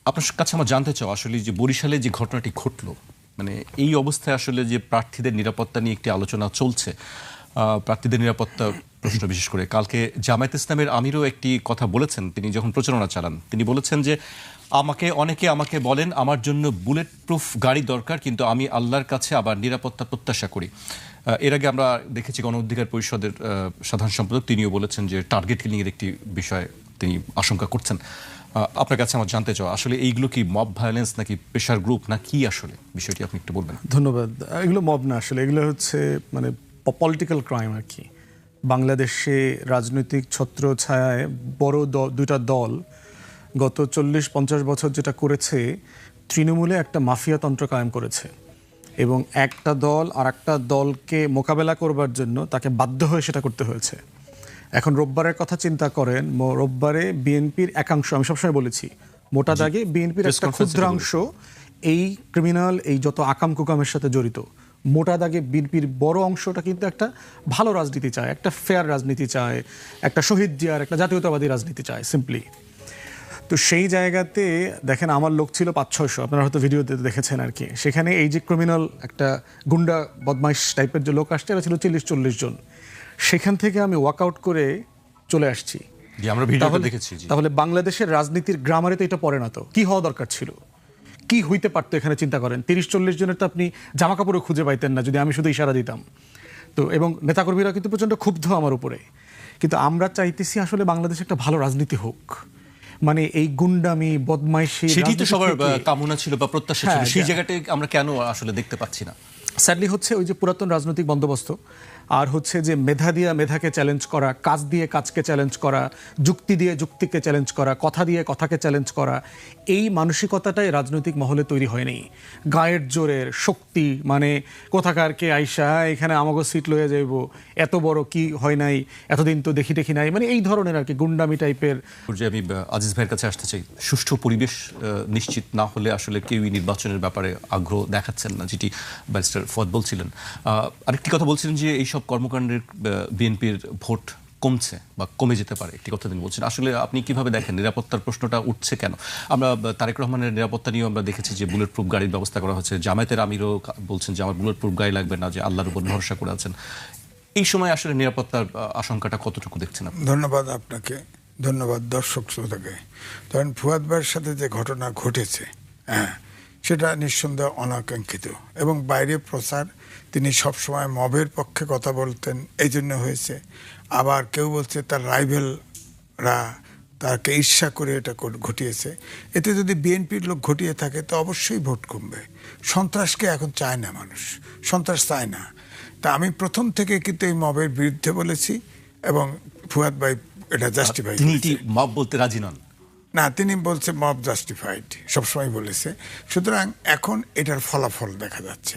আপনার কাছে আমার জানতে চাও আসলে যে বরিশালে যে ঘটনাটি ঘটলো, মানে এই অবস্থায় আসলে যে প্রার্থীদের নিরাপত্তা নিয়ে একটি আলোচনা চলছে, প্রার্থীদের নিরাপত্তা প্রশ্ন বিশেষ করে কালকে জামায়াত ইসলামের আমিরও একটি কথা বলেছেন। তিনি যখন প্রচারণা চালান তিনি বলেছেন যে অনেকে আমাকে বলেন আমার জন্য বুলেট প্রুফ গাড়ি দরকার, কিন্তু আমি আল্লাহর কাছে আবার নিরাপত্তা প্রত্যাশা করি। এর আগে আমরা দেখেছি গণ অধিকার পরিষদের সাধারণ সম্পাদক তিনিও বলেছেন যে টার্গেট কিলিংয়ের একটি বিষয় তিনি আশঙ্কা করছেন। আপনার কাছে আমার জানতে চাও আসলে এইগুলো কি মব ভায়োলেন্স নাকি প্রেশার গ্রুপ না কি, আসলে বিষয়টি আপনি একটু বলবেন। ধন্যবাদ। এগুলো মব না, আসলে এগুলো হচ্ছে মানে পলিটিক্যাল ক্রাইম আর কি। বাংলাদেশে রাজনৈতিক ছত্র ছায়ায় বড় দুইটা দল গত 40-50 বছর যেটা করেছে, তৃণমূলে একটা মাফিয়াতন্ত্র কায়েম করেছে এবং একটা দল আর একটা দলকে মোকাবেলা করবার জন্য তাকে বাধ্য হয়ে সেটা করতে হয়েছে। এখন রোববারের কথা চিন্তা করেন, রোববারে বিএনপির একাংশ, আমি সবসময় বলেছি মোটা দাগে বিএনপির একটা ক্ষুদ্রাংশ এই ক্রিমিনাল, এই যত আকাম কুকামের সাথে জড়িত। মোটা দাগে বিএনপির বড় অংশটা কিন্তু একটা ভালো রাজনীতি চায়, একটা ফেয়ার রাজনীতি চায়, একটা শহীদ জিয়ার একটা জাতীয়তাবাদী রাজনীতি চায় সিম্পলি। তো সেই জায়গাতে দেখেন আমার লোক ছিল 500-600, আপনারা হয়তো ভিডিওতে দেখেছেন আর কি। সেখানে এই যে ক্রিমিনাল একটা গুন্ডা বদমাইশ টাইপের যে লোক আসছে, এরা ছিল 40-40 জন। সেখান থেকে আমি ওয়াকআউট করে চলে আসছি। তাহলে বাংলাদেশের রাজনীতির গ্রামারে তো এটা পড়ে না। তো কি হওয়া দরকার ছিল, কি হইতে পারতো এখানে চিন্তা করেন। 30-40 জনের তো আপনি জামা কাপড়ও খুঁজে পাইতেন না যদি আমি শুধু ইশারা দিতাম। তো এবং নেতাকর্মীরা কিন্তু প্রচণ্ড ক্ষুব্ধ আমার উপরে। কিন্তু আমরা চাইতেছি আসলে বাংলাদেশে একটা ভালো রাজনীতি হোক, মানে এই গুন্ডামি বদমাইশি সেটি তো সবার কামনা ছিল বা প্রত্যাশা ছিল, সেই জায়গাটাই আমরা কেন আসলে দেখতে পাচ্ছি না। স্যাডলি হচ্ছে ওই যে পুরাতন রাজনৈতিক বন্দোবস্ত, আর হচ্ছে যে মেধা দিয়ে মেধাকে চ্যালেঞ্জ করা, কাজ দিয়ে কাজকে চ্যালেঞ্জ করা, যুক্তি দিয়ে যুক্তিকে চ্যালেঞ্জ করা, কথা দিয়ে কথাকে চ্যালেঞ্জ করা, এই মানসিকতাটাই রাজনৈতিক মহলে তৈরি হয়নি। গায়ের জোরের শক্তি, মানে কোথাকার কে আইসা এখানে আমাকে সিট লয়ে যাইব, এত বড় কি হয় নাই, এতদিন তো দেখি নাই, মানে এই ধরনের আর কি গুন্ডামি টাইপের। আমি আজিজ ভাইয়ের কাছে আসতে চাই, সুষ্ঠু পরিবেশ নিশ্চিত না হলে আসলে কেউই নির্বাচনের ব্যাপারে আগ্রহ দেখাচ্ছেন না, যেটি ব্যারিস্টার ফুয়াদ বলছিলেন। আরেকটি কথা বলছিলেন যে এইসব কর্মকাণ্ডের বিএনপির ভোট কমছে বা কমে যেতে পারে, একটি কথা তিনি বলছেন। আসলে আপনি কিভাবে দেখেন নিরাপত্তার প্রশ্নটা উঠছে কেন? আমরা তারেক রহমানের নিরাপত্তা নিয়েও আমরা দেখেছি যে বুলেট প্রুফ গাড়ির ব্যবস্থা করা হচ্ছে। জামায়াতের আমিরও বলছেন যে আমার বুলেট প্রুফ গাড়ি লাগবে না, যে আল্লাহর উপর ভরসা করে আছেন। এই সময় আসলে নিরাপত্তার আশঙ্কাটা কতটুকু দেখছেন আপনি? ধন্যবাদ আপনাকে, ধন্যবাদ দর্শক শ্রোতাকে। ধরেন ফুয়াদ ভাইয়ের সাথে যে ঘটনা ঘটেছে, সেটা নিঃসন্দেহে অনাকাঙ্ক্ষিত এবং বাইরে প্রচার। তিনি সবসময় মবের পক্ষে কথা বলতেন, এই জন্য হয়েছে। আবার কেউ বলছে তার রাইভেলরা তাকে ঈর্ষা করে এটা ঘটিয়েছে। এতে যদি বিএনপির লোক ঘটিয়ে থাকে তো অবশ্যই ভোট কমবে। সন্ত্রাসকে এখন চায় না মানুষ, সন্ত্রাস চায় না। তা আমি প্রথম থেকে কিন্তু এই মবের বিরুদ্ধে বলেছি এবং ফুয়াদ ভাই এটা জাস্টিফাই করেছে। মব বলতে রাজি নন না, তিনি বলছে মব জাস্টিফাইড, সবসময় বলেছে। সুতরাং এখন এটার ফলাফল দেখা যাচ্ছে,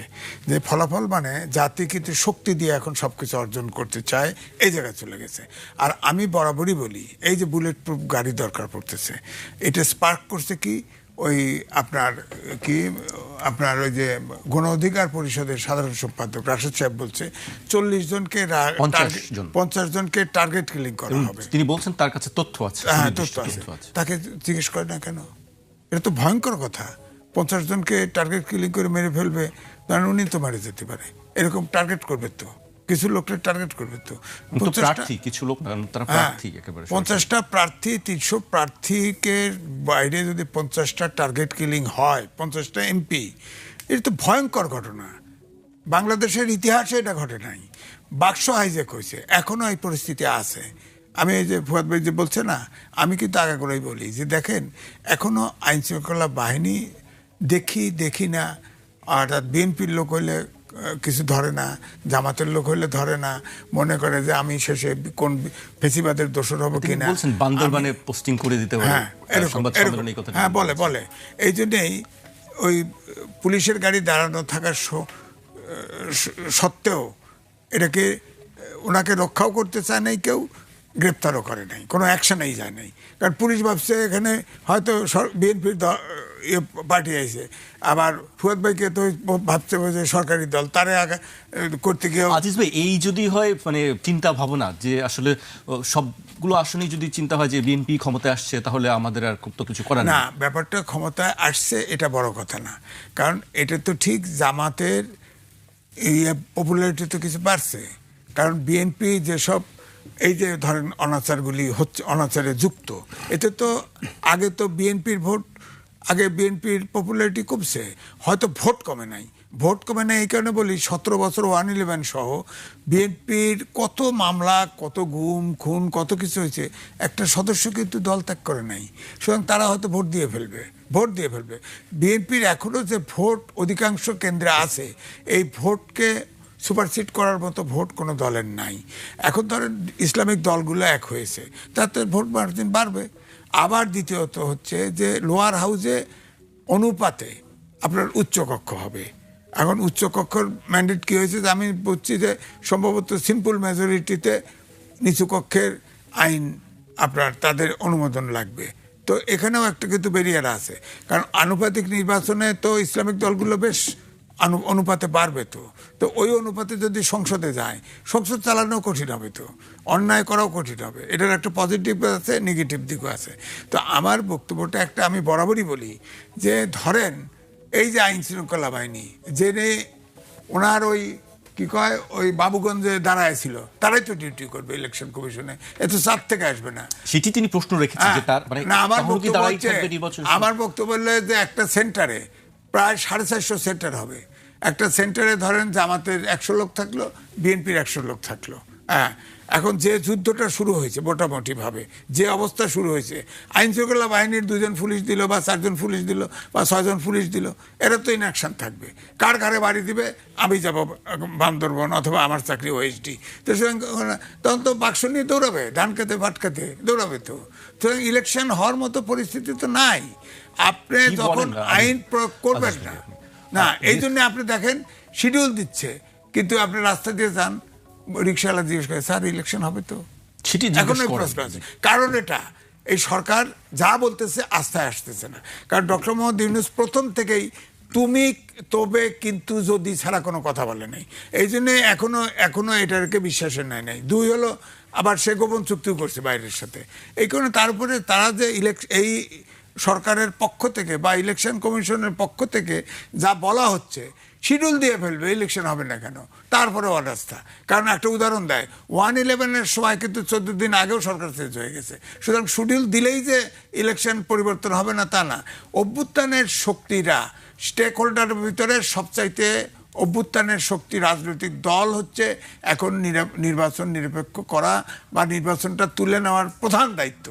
যে ফলাফল মানে জাতি কিন্তু শক্তি দিয়ে এখন সবকিছু অর্জন করতে চায়, এই জায়গায় চলে গেছে। আর আমি বরাবরই বলি এই যে বুলেট প্রুফ গাড়ি দরকার পড়তেছে, এটা স্পার্ক করছে কি ওই আপনার ওই যে গণ অধিকার পরিষদের সাধারণ সম্পাদক রাশেদ সাহেব বলছে 50 জনকে টার্গেট কিলিং করা হবে। তিনি বলছেন তার কাছে তথ্য আছে। হ্যাঁ, তথ্য আছে। তাকে জিজ্ঞেস করে না কেন? এটা তো ভয়ঙ্কর কথা। 50 জনকে টার্গেট কিলিং করে মেরে ফেলবে, কারণ উনি তো মারে যেতে পারে। এরকম টার্গেট করবে তো, কিছু লোককে টার্গেট করবে তো। কিছু লোক 50টা প্রার্থী, 300 প্রার্থীকে বাইরে যদি 50টা টার্গেট কিলিং হয়, 50টা এমপি, এটা তো ভয়ঙ্কর ঘটনা। বাংলাদেশের ইতিহাসে এটা ঘটে নাই। বাক্স হাইজ্যাক হয়েছে, এখনো এই পরিস্থিতি আছে। আমি এই যে ফুয়াদ ভাই যে বলছে না, আমি কিন্তু আগে করেই বলি যে দেখেন এখনো আইন শৃঙ্খলা বাহিনী দেখি না। আর বিএনপির লোক হইলে কিছু ধরে না, জামাতের লোক হইলে ধরে না, মনে করে যে আমি শেষে কোন ফেসিবাদের দোষর হবো কিনা। বান্দরবানে পোস্টিং করে দিতে পারে, হ্যাঁ বলে। এই জন্যেই ওই পুলিশের গাড়ি দাঁড়ানো থাকার সত্ত্বেও এটাকে ওনাকে রক্ষাও করতে চায় নাই কেউ, গ্রেপ্তারও করে নাই, কোনো অ্যাকশনেই যায় নাই। কারণ পুলিশ ভাবছে এখানে হয়তো বিএনপির পার্টি আইছে, আবার ফুয়াদ ভাইকে তো ভাবছে যে সরকারি দল, তারে আগে করতে গিয়ে। আজিজ ভাই, এই যদি হয় মানে চিন্তা ভাবনা যে আসলে সবগুলো আসনেই যদি চিন্তা হয় যে বিএনপি ক্ষমতায় আসছে, তাহলে আমাদের আর খুব তো কিছু করার না, নেই। ব্যাপারটা ক্ষমতায় আসছে এটা বড় কথা না, কারণ এটা তো ঠিক জামাতের পপুলারিটি তো কিছু বাড়ছে। কারণ বিএনপি যেসব এই যে ধরেন অনাচারগুলি হচ্ছে, অনাচারে যুক্ত, এতে তো আগে তো বিএনপির ভোট, আগে বিএনপির পপুলারিটি কমছে, হয়তো ভোট কমে নাই। ভোট কমে নাই এই কারণে বলি 17 বছর 111 সহ বিএনপির কত মামলা, কত গুম খুন, কত কিছু হয়েছে, একটা সদস্য কিন্তু দল ত্যাগ করে নাই। সুতরাং তারা হয়তো ভোট দিয়ে ফেলবে। বিএনপির এখনো যে ভোট অধিকাংশ কেন্দ্রে আছে, এই ভোটকে সুপারসিড করার মতো ভোট কোনো দলের নাই। এখন ধরেন ইসলামিক দলগুলো এক হয়েছে, তাতে ভোট মার্জিন বাড়বে। আবার দ্বিতীয়ত হচ্ছে যে লোয়ার হাউসে অনুপাতে আপনার উচ্চকক্ষ হবে। এখন উচ্চকক্ষর ম্যান্ডেট কী হয়েছে যে আমি বুঝছি যে সম্ভবত সিম্পল মেজরিটিতে নিচু কক্ষের আইন আপনার তাদের অনুমোদন লাগবে। তো এখানেও একটা কিন্তু ব্যারিয়ার আছে, কারণ আনুপাতিক নির্বাচনে তো ইসলামিক দলগুলো বেশ অনুপাতে বাড়বে। তো ওই অনুপাতে যদি সংসদে যায়, সংসদ চালানো কঠিন হবে, তো অন্যায় করাও কঠিন হবে। এটার একটা পজিটিভ আছে, নেগেটিভ দিকও আছে। তো আমার বক্তব্যটা একটা, আমি বরাবরই বলি যে ধরেন এই যে আইন শৃঙ্খলা বাহিনী জেনে ওনার ওই কি কয় ওই বাবুগঞ্জে দাঁড়ায় ছিল, তারাই তো ডিউটি করবে ইলেকশন কমিশনে, এত চাপ থেকে আসবে না। সেটি তিনি প্রশ্ন রেখেছেন যে তার মানে না, আমার বক্তব্য হলো যে একটা সেন্টারে প্রায় 450 সেন্টার হবে। একটা সেন্টারে ধরেন জামাতের 100 লোক থাকলো, বিএনপির 100 লোক থাকলো। হ্যাঁ, এখন যে যুদ্ধটা শুরু হয়েছে মোটামুটি ভাবে, যে অবস্থা শুরু হয়েছে, আইন শৃঙ্খলা বাহিনীর 2 জন পুলিশ দিল বা 4 জন পুলিশ দিল বা 6 জন পুলিশ দিল, এরা তো ইনঅ্যাকশন থাকবে। কার ঘরে বাড়ি দিবে, আমি যাব বান্দরবন অথবা আমার চাকরি ওএসডি। তো তখন তো বাক্স নিয়ে দৌড়াবে, ধান খেতে ভাট খেতে দৌড়াবে। তো সুতরাং ইলেকশন হওয়ার মতো পরিস্থিতি তো নাই। আপনি যখন আইন প্রয়োগ করবেন না, এই জন্য আপনি দেখেন শিডিউল দিচ্ছে, কিন্তু আপনি রাস্তা দিয়ে যান, রিক্সাওয়ালা জিজ্ঞেস করে স্যার ইলেকশন হবে তো, এখন প্রশ্ন আছে। কারণ এটা এই সরকার যা বলতেছে আস্থায় আসতেছে না। কারণ ডক্টর মোহাম্মদ ইউনূস প্রথম থেকেই তুমি তবে কিন্তু যদি ছাড়া কোনো কথা বলে নাই, এই জন্য এখনো এটাকে বিশ্বাসের নাই। 2 হলো আবার সে গোপন চুক্তিও করছে বাইরের সাথে। এই কারণে তারপরে তারা যে এই সরকারের পক্ষ থেকে বা ইলেকশন কমিশনের পক্ষ থেকে যা বলা হচ্ছে, শিডিউল দিয়ে ফেলবে, ইলেকশন হবে না কেন, তারপরে অনাস্থা। কারণ একটা উদাহরণ দেয়, 111-এর সময় কিন্তু 14 দিন আগেও সরকার চেঞ্জ হয়ে গেছে। সুতরাং শিডিউল দিলেই যে ইলেকশন পরিবর্তন হবে না তা না। অভ্যুত্থানের শক্তিরা, স্টেক হোল্ডারের ভিতরে সবচাইতে অভ্যুত্থানের শক্তি রাজনৈতিক দল হচ্ছে এখন নির্বাচন নিরপেক্ষ করা বা নির্বাচনটা তুলে নেওয়ার প্রধান দায়িত্ব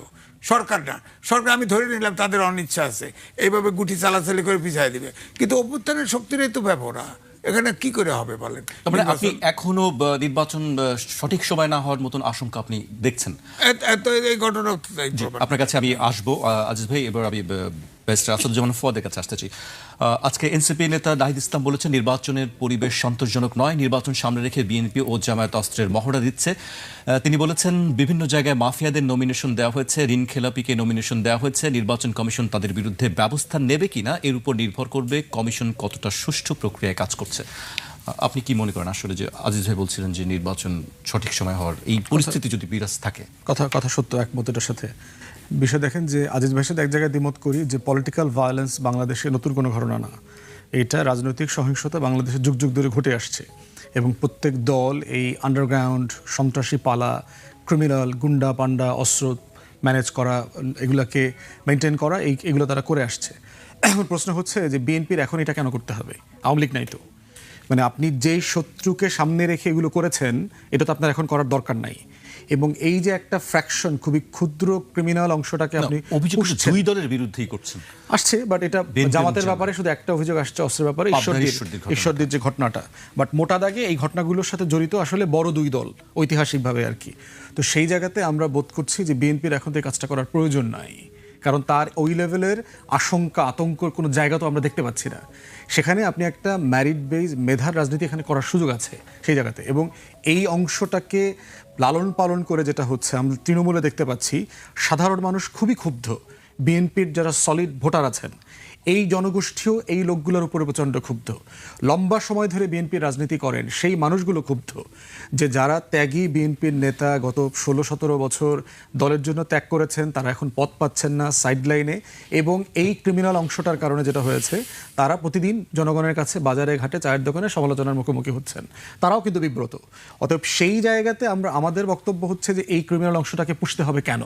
সরকার না। সরকার আমি ধরে নিলাম তাদের অনিচ্ছা আছে, এইভাবে গুটি চালাচালি করে পিছিয়ে দিবে, কিন্তু অভ্যুত্থানের শক্তিরই তো ব্যাপারা। এখানে কি করে হবে বলেন? মানে আপনি এখনো নির্বাচন সঠিক সময় না হওয়ার মতন আশঙ্কা আপনি দেখছেন? এই ঘটনা আপনার কাছে আমি আসবো আজিজ ভাই, এবার আমি ব্যারিস্টার আসাদুজ্জামান ফুয়াদের কাছে আসতে চাই। আজকে এনসিপি নেতা নাহিদ ইসলাম বলেছেন নির্বাচনের পরিবেশ সন্তোষজনক নয়, নির্বাচন সামনে রেখে বিএনপি ও জামায়াত অস্ত্রের মহড়া দিচ্ছে। তিনি বলেছেন বিভিন্ন জায়গায় মাফিয়াদের নমিনেশন দেওয়া হয়েছে, ঋণ খেলাপিকে নমিনেশন দেওয়া হয়েছে, নির্বাচন কমিশন তাদের বিরুদ্ধে ব্যবস্থা নেবে কিনা এর উপর নির্ভর করবে কমিশন কতটা সুষ্ঠু প্রক্রিয়ায় কাজ করছে। আপনি কি মনে করেন আসলে যে আজিজ ভাই বলছিলেন যে নির্বাচন সঠিক সময় হওয়ার এই পরিস্থিতি যদি বিরাজ থাকে? কথা সত্য, একমত এটার সাথে। বিষয় দেখেন যে আজিজ ভাইয়ের সাথে এক জায়গায় দ্বিমত করি যে পলিটিক্যাল ভায়োলেন্স বাংলাদেশে নতুন কোনো ঘটনা না। এটা রাজনৈতিক সহিংসতা বাংলাদেশে যুগ যুগ ধরে ঘটে আসছে, এবং প্রত্যেক দল এই আন্ডারগ্রাউন্ড সন্ত্রাসী পালা, ক্রিমিনাল, গুন্ডা পান্ডা, অস্ত্র ম্যানেজ করা, এগুলাকে মেনটেন করা, এগুলো তারা করে আসছে। এখন প্রশ্ন হচ্ছে যে বিএনপির এখন এটা কেন করতে হবে? আওয়ামী লীগ নাই তো। মানে আপনি যেই শত্রুকে সামনে রেখে এগুলো করেছেন, এটা তো আপনার এখন করার দরকার নাই। এবং এই যে একটা ফ্র্যাকশন, খুবই ক্ষুদ্র ক্রিমিনাল অংশটাকে আপনি অভিযোগ 2 দলের বিরুদ্ধেই করছেন আসছে, বাট এটা জামাতের ব্যাপারে শুধু একটা অভিযোগ আসছে, অস্ত্রের ব্যাপারে ঈশ্বরদীর যে ঘটনাটা। বাট মোটা দাগে এই ঘটনাগুলোর সাথে জড়িত আসলে বড় 2 দল ঐতিহাসিকভাবে আর কি। তো সেই জায়গাতে আমরা বোধ করছি যে বিএনপির এখন থেকে কাজটা করার প্রয়োজন নাই। কারণ তার ওই লেভেলের আশঙ্কা আতঙ্কর কোনো জায়গা তো আমরা দেখতে পাচ্ছি না। সেখানে আপনি একটা ম্যারিট বেস মেধার রাজনীতি এখানে করার সুযোগ আছে সেই জায়গাতে, এবং এই অংশটাকে লালন পালন করে যেটা হচ্ছে আমরা তৃণমূলে দেখতে পাচ্ছি, সাধারণ মানুষ খুবই ক্ষুব্ধ। বিএনপির যারা সলিড ভোটার আছেন এই জনগোষ্ঠীও এই লোকগুলোর উপরে প্রচণ্ড ক্ষুব্ধ। লম্বা সময় ধরে বিএনপির রাজনীতি করেন সেই মানুষগুলো ক্ষুব্ধ যে যারা ত্যাগী বিএনপির নেতা গত 16-17 বছর দলের জন্য ত্যাগ করেছেন, তারা এখন পদ পাচ্ছেন না সাইড লাইনে, এবং এই ক্রিমিনাল অংশটার কারণে যেটা হয়েছে তারা প্রতিদিন জনগণের কাছে বাজারে ঘাটে চায়ের দোকানে সমালোচনার মুখোমুখি হচ্ছেন, তারাও কিন্তু বিব্রত। অতএব সেই জায়গাতে আমাদের বক্তব্য হচ্ছে যে এই ক্রিমিনাল অংশটাকে পুষতে হবে কেন?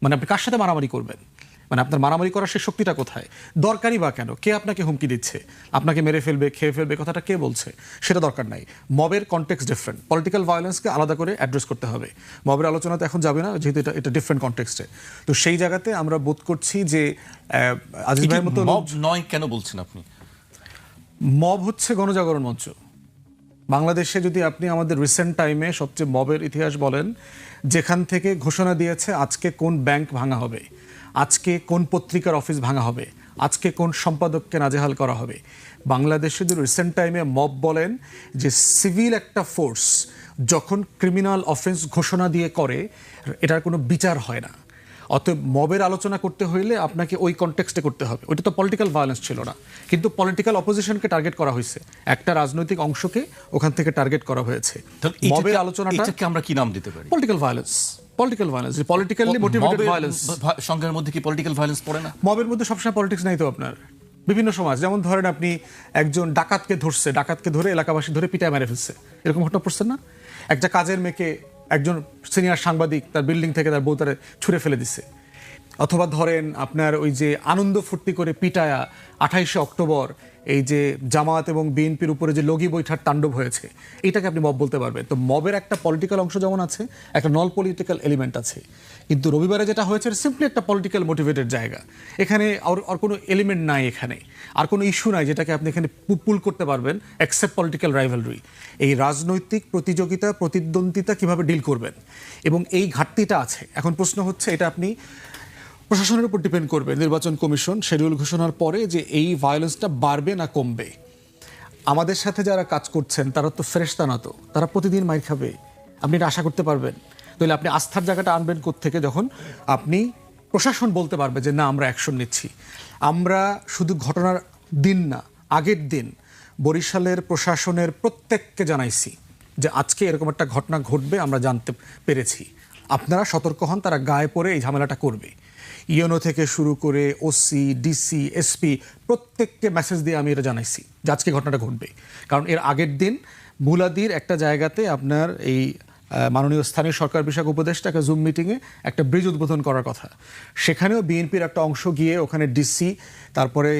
মানে আপনি কার সাথে মারামারি করবেন? মানে আপনার মারামারি করার সেই শক্তিটা কোথায়? দরকারই বা কেন? কে আপনাকে হুমকি দিচ্ছে? আপনাকে মেরে ফেলবে, খেয়ে ফেলবে, কথাটা কে বলছে? সেটা দরকার নাই। মবের কনটেক্সট ডিফারেন্ট, পলিটিক্যাল ভায়োলেন্সকে আলাদা করে অ্যাড্রেস করতে হবে। মবের আলোচনাতে এখন যাবে না, যেহেতু এটা ডিফারেন্ট কনটেক্সটে। তো সেই জায়গাতে আমরা বোধ করছি যে আজিজ ভাইয়ের মতো মব নয় কেন বলছেন আপনি? মব হচ্ছে গণজাগরণ মঞ্চ। বাংলাদেশে যদি আপনি আমাদের রিসেন্ট টাইমে সবচেয়ে মবের ইতিহাস বলেন, যেখান থেকে ঘোষণা দিয়েছে আজকে কোন ব্যাংক ভাঙা হবে, আজকে কোন পত্রিকার অফিস ভাঙা হবে, আজকে কোন সম্পাদককে নাজেহাল করা হবে, বাংলাদেশে যদি রিসেন্ট টাইমে মব বলেন যে সিভিল একটা ফোর্স যখন ক্রিমিনাল অফেন্স ঘোষণা দিয়ে করে এটার কোনো বিচার হয় না। অতএব মবের আলোচনা করতে হইলে আপনাকে ওই কনটেক্সটে করতে হবে। ওইটা তো পলিটিক্যাল ভায়োলেন্স ছিল না, কিন্তু পলিটিক্যাল অপোজিশনকে টার্গেট করা হয়েছে, একটা রাজনৈতিক অংশকে ওখান থেকে টার্গেট করা হয়েছে। মবের আলোচনাটা এটাকে আমরা কি নাম দিতে পারি? Political violence. Political violence, politically motivated violence. সংঘের মধ্যে কি পলিটিক্যাল ভায়োলেন্স পড়ে না? মবের মধ্যে সবসময় পলিটিক্স নাই তো আপনার। বিভিন্ন সমাজ, যেমন ধরেন আপনি একজন ডাকাতকে ধরছে, ডাকাতকে ধরে এলাকাবাসী ধরে পিটায় মেরে ফেলছে, এরকম ঘটনা পড়ছেন না? একটা কাজের মেয়েকে একজন সিনিয়র সাংবাদিক তার বিল্ডিং থেকে তার বউ তারে ছুঁড়ে ফেলে দিচ্ছে। অথবা ধরেন আপনার ওই যে আনন্দ ফুর্তি করে পিটায়া 28শে অক্টোবর এই যে জামায়াত এবং বিএনপির উপরে যে লগি বৈঠার তাণ্ডব হয়েছে, এটাকে আপনি মব বলতে পারবেন। তো মবের একটা পলিটিক্যাল অংশ যেমন আছে, একটা নন পলিটিক্যাল এলিমেন্ট আছে। কিন্তু রবিবারে যেটা হয়েছে সিম্পলি একটা পলিটিক্যাল মোটিভেটেড জায়গা। এখানে আর কোনো এলিমেন্ট নাই, এখানে আর কোনো ইস্যু নাই যেটাকে আপনি এখানে পুল করতে পারবেন এক্সেপ্ট পলিটিক্যাল রাইভালরি। এই রাজনৈতিক প্রতিযোগিতা প্রতিদ্বন্দ্বিতা কিভাবে ডিল করবেন, এবং এই ঘাটতিটা আছে। এখন প্রশ্ন হচ্ছে এটা আপনি প্রশাসনের উপর ডিপেন্ড করবে, নির্বাচন কমিশন শিডিউল ঘোষণার পরে যে এই ভায়োলেন্সটা বাড়বে না কমবে। আমাদের সাথে যারা কাজ করছেন তারা তো ফেরেশতা না, তো তারা প্রতিদিন মাইর খাবে, আপনি এটা আশা করতে পারবেন? তাহলে আপনি আস্থার জায়গাটা আনবেন কোত্থেকে যখন আপনি প্রশাসন বলতে পারবে যে না আমরা অ্যাকশন নিচ্ছি। আমরা শুধু ঘটনার দিন না, আগের দিন বরিশালের প্রশাসনের প্রত্যেককে জানাইছি যে আজকে এরকম একটা ঘটনা ঘটবে, আমরা জানতে পেরেছি, আপনারা সতর্ক হন, তারা গায়ে পড়ে এই ঝামেলাটা করবে। ইউনো থেকে শুরু করে ওসি, ডিসি, এসপি প্রত্যেককে মেসেজ দিয়ে আমি এটা জানাইছি যে আজকে ঘটনাটা ঘটবে। কারণ এর আগের দিন মুলাদির একটা জায়গাতে আপনার এই মাননীয় স্থানীয় সরকার বিষয়ক উপদেষ্টা একটা জুম মিটিংয়ে একটা ব্রিজ উদ্বোধন করার কথা, সেখানেও বিএনপির একটা অংশ গিয়ে ওখানে ডিসি, তারপরে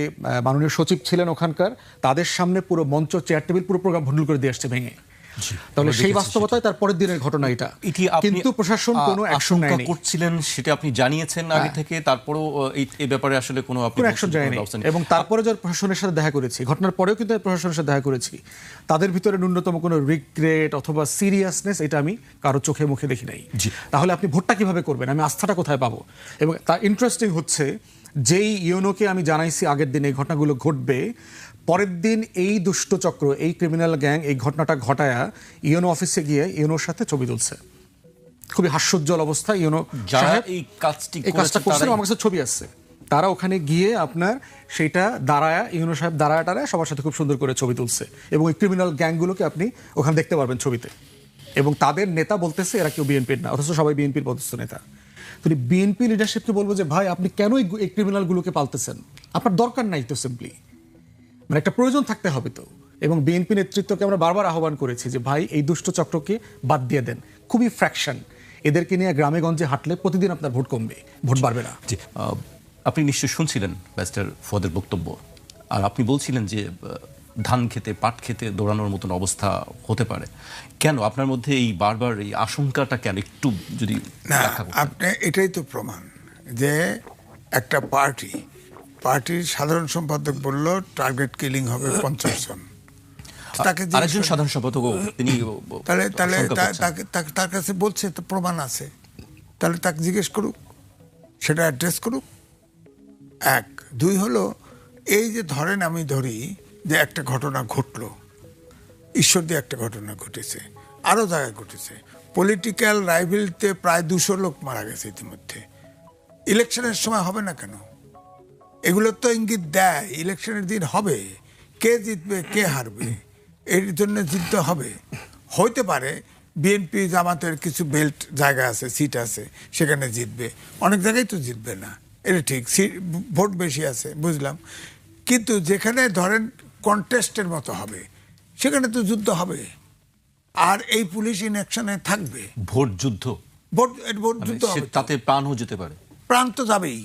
মাননীয় সচিব ছিলেন ওখানকার, তাদের সামনে পুরো মঞ্চ, চেয়ার টেবিল, পুরো প্রোগ্রাম ভণ্ডুল করে দিয়ে আসছে ভেঙে। তাহলে সেই বাস্তবতায় তার পরের দিনের ঘটনা এটা, কিন্তু প্রশাসন কোনো অ্যাকশন নেয়নি। করছিলেন সেটা আপনি জানিয়েছেন আগে থেকে, তারপরেও এই ব্যাপারে আসলে কোনো অ্যাকশন যায়নি। এবং তারপরে যারা প্রশাসনের সাথে দেখা করেছি, ঘটনার পরেও কিন্তু প্রশাসনের সাথে দেখা করেছি, তাদের ভিতরে ন্যূনতম কোনো রিগ্রেট অথবা সিরিয়াসনেস এটা আমি কারো চোখে মুখে দেখি নাই। তাহলে আপনি ভোটটা কিভাবে করবেন, আমি আস্থাটা কোথায় পাবো? এবং তা ইন্টারেস্টিং হচ্ছে যেই ইউনোকে আমি জানাইছি আগের দিন এই ঘটনাগুলো ঘটবে, পরের দিন এই দুষ্ট চক্র, এই ক্রিমিনাল গ্যাং এই ঘটনাটা ঘটায়া ইউনো অফিসে গিয়ে ইউনোর সাথে ছবি তুলছে। খুবই হাস্যোজ্জ্বল অবস্থা। ইউনো এই কাজটা করছেন, আমার কাছে ছবি আসছে। তারা ওখানে গিয়ে আপনার সেটা দাঁড়ায়া, ইউনো সাহেব দাঁড়ায় সবার সাথে খুব সুন্দর করে ছবি তুলছে, এবং এই ক্রিমিনাল গ্যাংগুলোকে আপনি ওখানে দেখতে পারবেন ছবিতে। এবং তাদের নেতা বলতেছে এরা কেউ বিএনপির না, অথচ সবাই বিএনপির পদস্থ নেতা। তো বিএনপি লিডারশিপকে বলবো যে ভাই আপনি কেন এই ক্রিমিনালগুলোকে পালতেছেন? আপনার দরকার নাই তো, সিম্পলি মানে একটা প্রয়োজন থাকতে হবে তো। এবং বিএনপি নেতৃত্বকে আমরা বারবার আহ্বান করেছি যে ভাই এই দুষ্ট চক্রকে বাদ দিয়ে দেন, খুবই ফ্র্যাকশন, এদেরকে নিয়ে গ্রামে গঞ্জে হাঁটলে প্রতিদিন আপনার ভোট কমবে, ভোট বাড়বে না। জি, আপনি নিশ্চয়ই শুনছিলেন ব্যারিস্টার ফুয়াদের বক্তব্য, আর আপনি বলছিলেন যে ধান খেতে পাট খেতে দৌড়ানোর মতন অবস্থা হতে পারে। কেন আপনার মধ্যে এই বারবার এই আশঙ্কাটা কেন, একটু যদি না, আপনি এটাই তো প্রমাণ যে একটা পার্টির সাধারণ সম্পাদক বলল টার্গেট কিলিং হবে 50 জন, তাকে আরেকজন সাধারণ সম্পাদক তিনি তাহলে তার কাছে বলছে তো প্রমাণ আছে, তাহলে তাকে জিজ্ঞেস করুক, সেটা অ্যাড্রেস করুক। এক। দুই হলো, এই যে ধরেন আমি ধরি যে একটা ঘটনা ঘটলো, ঈশ্বর দিয়ে একটা ঘটনা ঘটেছে, আরও জায়গায় ঘটেছে, পলিটিক্যাল রাইভেলতে প্রায় 200 লোক মারা গেছে ইতিমধ্যে। ইলেকশনের সময় হবে না কেন? এগুলো তো ইঙ্গিত দেয় ইলেকশনের দিন হবে, কে জিতবে কে হারবে, এর জন্য যুদ্ধ হবে। হইতে পারে বিএনপি জামাতের কিছু বেল্ট জায়গা আছে, সিট আছে, সেখানে জিতবে, অনেক জায়গায় তো জিতবে না, এটা ঠিক, ভোট বেশি আছে বুঝলাম, কিন্তু যেখানে ধরেন কন্টেস্টের মতো হবে সেখানে তো যুদ্ধ হবে, আর এই পুলিশ ইনঅ্যাকশনে থাকবে। ভোট যুদ্ধ, ভোট ভোট যুদ্ধ হবে, তাতে প্রাণও যেতে পারে, প্রাণ তো যাবেই।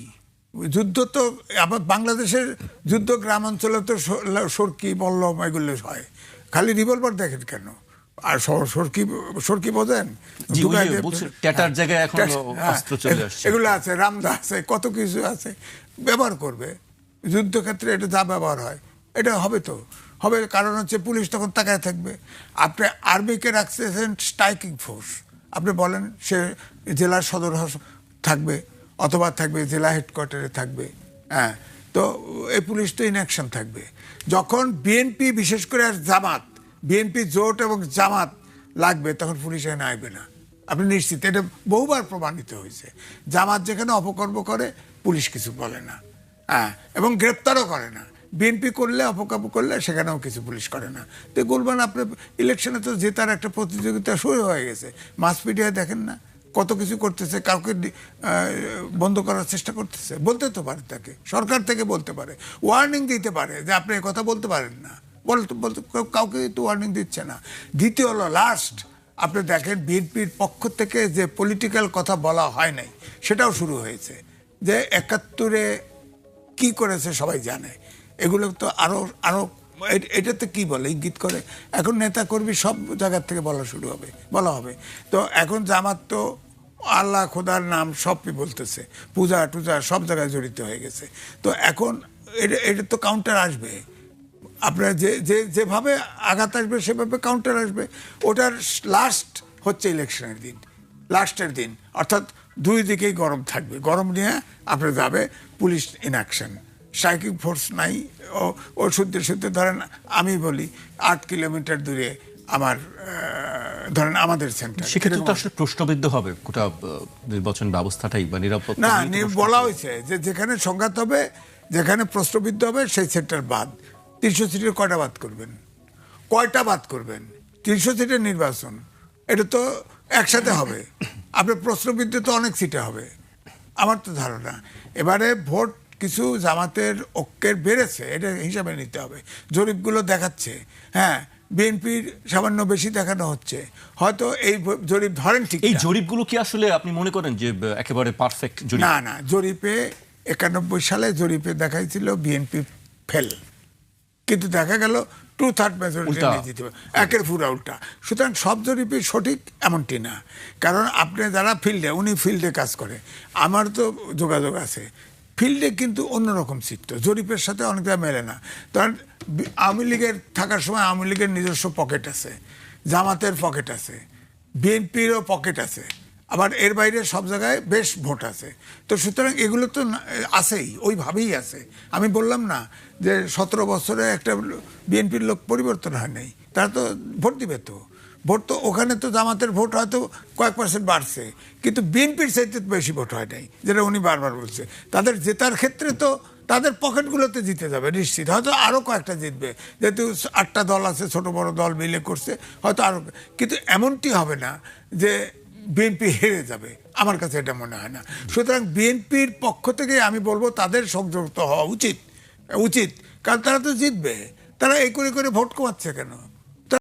যুদ্ধ তো আবার বাংলাদেশের যুদ্ধ গ্রাম অঞ্চলে তো সরকি বল্লম এগুলো হয়, খালি রিভলভার দেখেন কেন? আর সরকি বোঝেন, ট্যাটার জায়গায় এখন অস্ত্র চলে আসছে, এগুলো আছে, রামদা আছে, কত কিছু আছে, ব্যবহার করবে যুদ্ধক্ষেত্রে, এটা যা ব্যবহার হয় এটা হবে, তো হবে, কারণ হচ্ছে পুলিশ তখন তাকায় থাকবে। আপনি আর্মিকে রাখতেছেন স্ট্রাইকিং ফোর্স, আপনি বলেন সে জেলার সদর থাকবে অথবা থাকবে জেলা হেডকোয়ার্টারে থাকবে, হ্যাঁ, তো এই পুলিশ তো ইনঅ্যাকশন থাকবে। যখন বিএনপি বিশেষ করে আর জামাত, বিএনপি জোট এবং জামাত লাগবে, তখন পুলিশ এখানে আসবে না, আপনি নিশ্চিত, এটা বহুবার প্রমাণিত হয়েছে। জামাত যেখানে অপকর্ম করে পুলিশ কিছু বলে না, হ্যাঁ, এবং গ্রেপ্তারও করে না। বিএনপি করলে, অপকর্ম করলে সেখানেও কিছু পুলিশ করে না। তো বলবেন আপনি ইলেকশনে তো জেতার একটা প্রতিযোগিতা শুরু হয়ে গেছে, মাস মিডিয়ায় দেখেন না কত কিছু করতেছে, কাউকে বন্ধ করার চেষ্টা করতেছে, বলতে তো পারে, তাকে সরকার থেকে বলতে পারে, ওয়ার্নিং দিতে পারে যে আপনি কথা বলতে পারেন না, বলতে কাউকে তো ওয়ার্নিং দিচ্ছে না। দ্বিতীয় হলো লাস্ট, আপনি দেখেন বিএনপির পক্ষ থেকে যে পলিটিক্যাল কথা বলা হয় নাই সেটাও শুরু হয়েছে, যে 71-এ কি করেছে সবাই জানে, এগুলো তো আরো আরো এটাতে কি বলে, ইঙ্গিত করে। এখন নেতা কর্মী সব জায়গার থেকে বলা হবে। তো এখন জামাত তো আল্লাহ খোদার নাম সবই বলতেছে, পূজা টুজা সব জায়গায় জড়িত হয়ে গেছে। তো এখন এটা তো কাউন্টার আসবে, আপনার যেভাবে আঘাত আসবে সেভাবে কাউন্টার আসবে। ওটার লাস্ট হচ্ছে ইলেকশনের দিন, লাস্টের দিন, অর্থাৎ দুই দিকেই গরম থাকবে, গরম নিয়ে আপনার যাবে পুলিশ ইনঅ্যাকশন, স্ট্রাইকিং ফোর্স নাই। ও শুদ্ধে ধরেন আমি বলি 8 কিলোমিটার দূরে আমার ধরেন আমাদের সেন্টার, সেক্ষেত্রে তো আসলে প্রশ্নবিদ্ধ হবে গোটা নির্বাচন ব্যবস্থাটাই বা নিরাপত্তা। না, বলা হয়েছে যে যেখানে সংঘাত হবে, যেখানে প্রশ্নবিদ্ধ হবে সেই সেন্টার বাদ। 300 সিটের কয়টা বাদ করবেন? 300 সিটের নির্বাচন, এটা তো একসাথে হবে, আপনার প্রশ্নবিদ্ধ তো অনেক সিটে হবে আমার তো ধারণা। এবারে ভোট কিছু জামাতের ঐক্যের বেড়েছে, এটা হিসাবে নিতে হবে, জরিপগুলো দেখাচ্ছে, হ্যাঁ, বিএনপির সামান্য বেশি দেখানো হচ্ছে, হয়তো এই জরিপ ধরেন ঠিক। এই জরিপগুলো কি আসলে আপনি মনে করেন যে একেবারে পারফেক্ট জরিপ? না, জরিপে 91 সালে জরিপে দেখাইছিল বিএনপি ফেল, কিন্তু দেখা গেল 2/3 মেজরিটি নিয়ে যেতে হবে, একের পুরা উল্টা। সুতরাং সব জরিপই সঠিক এমনটি না, কারণ আপনি যারা উনি ফিল্ডে কাজ করে, আমার তো যোগাযোগ আছে, ফিল্ডে কিন্তু অন্যরকম চিত্র, জরিপের সাথে অনেকটা মেলে না। কারণ আওয়ামী লীগের থাকার সময় আওয়ামী লীগের নিজস্ব পকেট আছে, জামাতের পকেট আছে, বিএনপিরও পকেট আছে, আবার এর বাইরে সব জায়গায় বেশ ভোট আছে। তো সুতরাং এগুলো তো আছেই, ওইভাবেই আছে। আমি বললাম না যে 17 বছরে একটা বিএনপির লোক পরিবর্তন হয় নাই, তারা তো ভোট দিবে, তো ভোট তো ওখানে তো জামাতের ভোট হয়তো কয়েক % বাড়ছে, কিন্তু বিএনপির চাইতে বেশি ভোট হয় নাই, যেটা উনি বারবার বলছে। তাদের জেতার ক্ষেত্রে তো তাদের পকেটগুলোতে জিতে যাবে নিশ্চিত, হয়তো আরও কয়েকটা জিতবে, যেহেতু 8টা দল আছে, ছোট বড় দল মিলে করছে, হয়তো আরও, কিন্তু এমনটি হবে না যে বিএনপি হেরে যাবে, আমার কাছে এটা মনে হয় না। সুতরাং বিএনপির পক্ষ থেকে আমি বলবো তাদের সংযুক্ত হওয়া উচিত, কারণ তারা তো জিতবে, তারা এই করে ভোট কমাচ্ছে কেন?